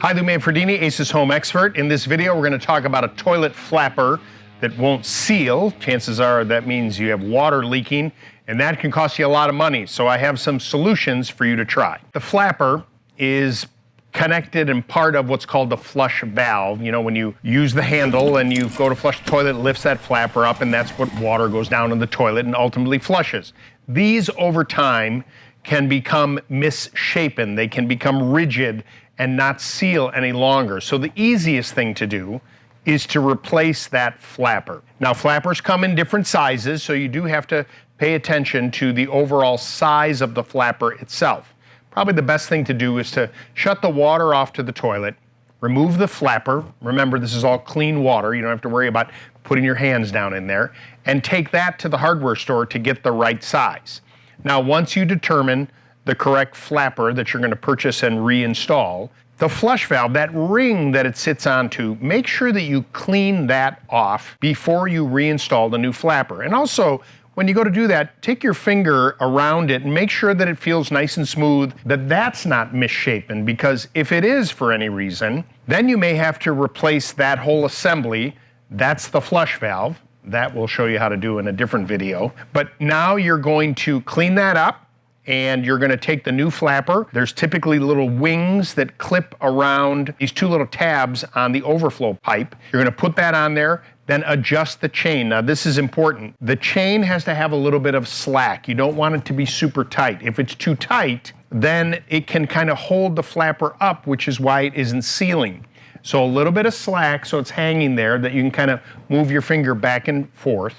Hi, Lou Manfredini, Ace's Home Expert. In this video, we're going to talk about a toilet flapper that won't seal. Chances are that means you have water leaking, and that can cost you a lot of money. So I have some solutions for you to try. The flapper is connected and part of what's called the flush valve. You know, when you use the handle and you go to flush the toilet, it lifts that flapper up, and that's what water goes down in the toilet and ultimately flushes. These, over time, can become misshapen. They can become rigid and not seal any longer. So the easiest thing to do is to replace that flapper. Now, flappers come in different sizes, so you do have to pay attention to the overall size of the flapper itself. Probably the best thing to do is to shut the water off to the toilet, remove the flapper. Remember, this is all clean water. You don't have to worry about putting your hands down in there, and take that to the hardware store to get the right size. Now, once you determine the correct flapper that you're going to purchase and reinstall, the flush valve, that ring that it sits onto, make sure that you clean that off before you reinstall the new flapper. And also, when you go to do that, take your finger around it and make sure that it feels nice and smooth, that that's not misshapen, because if it is for any reason, then you may have to replace that whole assembly. That's the flush valve. That we'll show you how to do in a different video. But now you're going to clean that up, and you're going to take the new flapper. There's typically little wings that clip around these two little tabs on the overflow pipe. You're going to put that on there, then adjust the chain. Now, this is important. The chain has to have a little bit of slack. You don't want it to be super tight. If it's too tight, then it can kind of hold the flapper up, which is why it isn't sealing. So a little bit of slack, so it's hanging there, that you can kind of move your finger back and forth.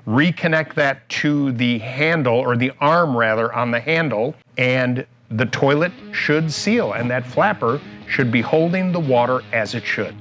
Reconnect that to the handle, or the arm rather, on the handle, and the toilet should seal, and that flapper should be holding the water as it should.